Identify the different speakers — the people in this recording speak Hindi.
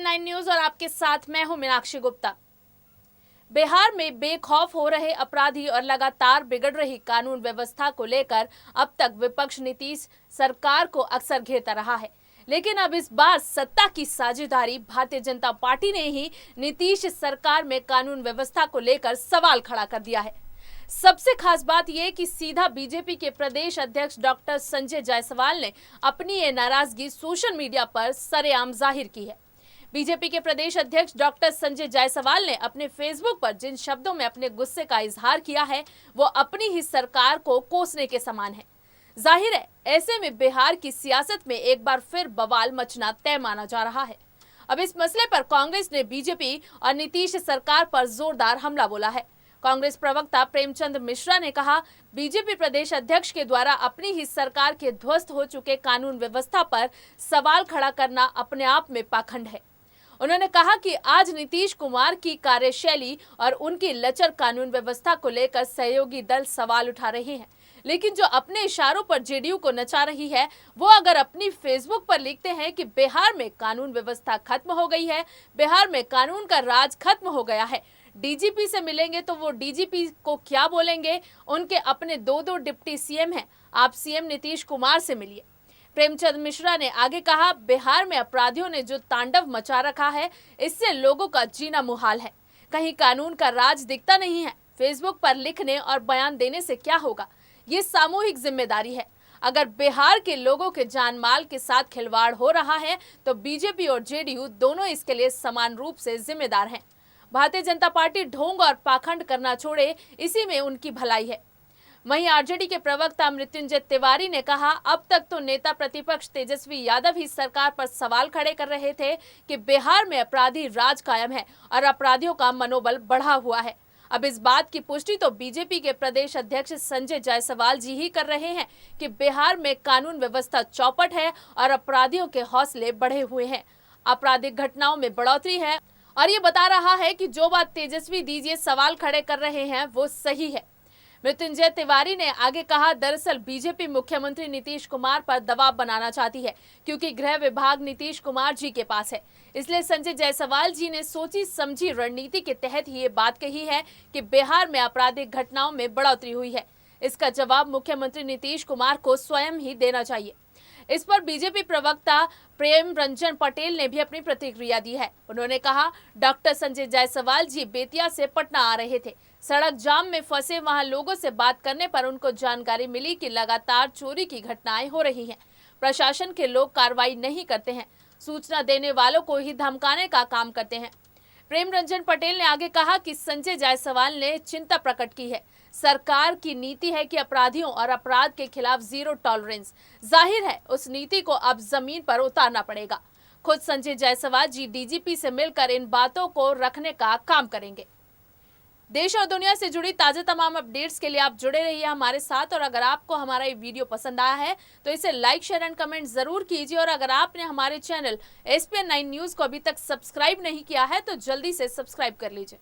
Speaker 1: SPN9 न्यूज और आपके साथ मैं हूं मीनाक्षी गुप्ता। बिहार में बेखौफ हो रहे अपराधी और लगातार बिगड़ रही कानून व्यवस्था को लेकर अब तक विपक्ष नीतीश सरकार को अक्सर घेरता रहा है, लेकिन अब इस बार सत्ता की साझेदारी भारतीय जनता पार्टी ने ही नीतीश सरकार में कानून व्यवस्था को लेकर सवाल खड़ा कर दिया है। सबसे खास बात यह कि सीधा बीजेपी के प्रदेश अध्यक्ष डॉक्टर संजय जायसवाल ने अपनी ये नाराजगी सोशल मीडिया पर सरेआम जाहिर की है। बीजेपी के प्रदेश अध्यक्ष डॉक्टर संजय जायसवाल ने अपने फेसबुक पर जिन शब्दों में अपने गुस्से का इजहार किया है वो अपनी ही सरकार को कोसने के समान है। जाहिर है ऐसे में बिहार की सियासत में एक बार फिर बवाल मचना तय माना जा रहा है। अब इस मसले पर कांग्रेस ने बीजेपी और नीतीश सरकार पर जोरदार हमला बोला है। कांग्रेस प्रवक्ता प्रेमचंद मिश्रा ने कहा, बीजेपी प्रदेश अध्यक्ष के द्वारा अपनी ही सरकार के ध्वस्त हो चुके कानून व्यवस्था पर सवाल खड़ा करना अपने आप में पाखंड है। उन्होंने कहा कि आज नीतीश कुमार की कार्यशैली और उनकी लचर कानून व्यवस्था को लेकर सहयोगी दल सवाल उठा रहे हैं, लेकिन जो अपने इशारों पर जेडीयू को नचा रही है वो अगर अपनी फेसबुक पर लिखते हैं कि बिहार में कानून व्यवस्था खत्म हो गई है, बिहार में कानून का राज खत्म हो गया है, डीजीपी से मिलेंगे तो वो डीजीपी को क्या बोलेंगे, उनके अपने दो डिप्टी सीएम हैं, आप सीएम नीतीश कुमार से मिलिए। प्रेमचंद मिश्रा ने आगे कहा, बिहार में अपराधियों ने जो तांडव मचा रखा है इससे लोगों का जीना मुहाल है। कहीं कानून का राज दिखता नहीं है। फेसबुक पर लिखने और बयान देने से क्या होगा, ये सामूहिक जिम्मेदारी है। अगर बिहार के लोगों के जान माल के साथ खिलवाड़ हो रहा है तो बीजेपी और जेडीयू दोनों इसके लिए समान रूप से जिम्मेदार हैं। भारतीय जनता पार्टी ढोंग और पाखंड करना छोड़े, इसी में उनकी भलाई है। वहीं आरजेडी के प्रवक्ता मृत्युंजय तिवारी ने कहा, अब तक तो नेता प्रतिपक्ष तेजस्वी यादव ही सरकार पर सवाल खड़े कर रहे थे कि बिहार में अपराधी राज कायम है और अपराधियों का मनोबल बढ़ा हुआ है। अब इस बात की पुष्टि तो बीजेपी के प्रदेश अध्यक्ष संजय जायसवाल जी ही कर रहे हैं कि बिहार में कानून व्यवस्था चौपट है और अपराधियों के हौसले बढ़े हुए हैं, आपराधिक घटनाओं में बढ़ोतरी है और ये बता रहा है कि जो बात तेजस्वी दीजिए सवाल खड़े कर रहे हैं वो सही है। मृत्युंजय तिवारी ने आगे कहा, दरअसल बीजेपी मुख्यमंत्री नीतीश कुमार पर दबाव बनाना चाहती है क्योंकि गृह विभाग नीतीश कुमार जी के पास है, इसलिए संजय जायसवाल जी ने सोची समझी रणनीति के तहत ही ये बात कही है कि बिहार में आपराधिक घटनाओं में बढ़ोतरी हुई है। इसका जवाब मुख्यमंत्री नीतीश कुमार को स्वयं ही देना चाहिए। इस पर बीजेपी प्रवक्ता प्रेम रंजन पटेल ने भी अपनी प्रतिक्रिया दी है। उन्होंने कहा, डॉक्टर संजय जायसवाल जी बेतिया से पटना आ रहे थे। सड़क जाम में फंसे वहां लोगों से बात करने पर उनको जानकारी मिली कि लगातार चोरी की घटनाएं हो रही हैं। प्रशासन के लोग कार्रवाई नहीं करते हैं, सूचना देने वालों को ही धमकाने का काम करते हैं। प्रेम रंजन पटेल ने आगे कहा कि संजय जायसवाल ने चिंता प्रकट की है। सरकार की नीति है कि अपराधियों और अपराध के खिलाफ जीरो टॉलरेंस। जाहिर है उस नीति को अब जमीन पर उतारना पड़ेगा। खुद संजय जायसवाल जी डीजीपी से मिलकर इन बातों को रखने का काम करेंगे। देश और दुनिया से जुड़ी ताजा तमाम अपडेट्स के लिए आप जुड़े रहिए हमारे साथ और अगर आपको हमारा ये वीडियो पसंद आया है तो इसे लाइक, शेयर एंड कमेंट जरूर कीजिए और अगर आपने हमारे चैनल SPN9 न्यूज को अभी तक सब्सक्राइब नहीं किया है तो जल्दी से सब्सक्राइब कर लीजिए।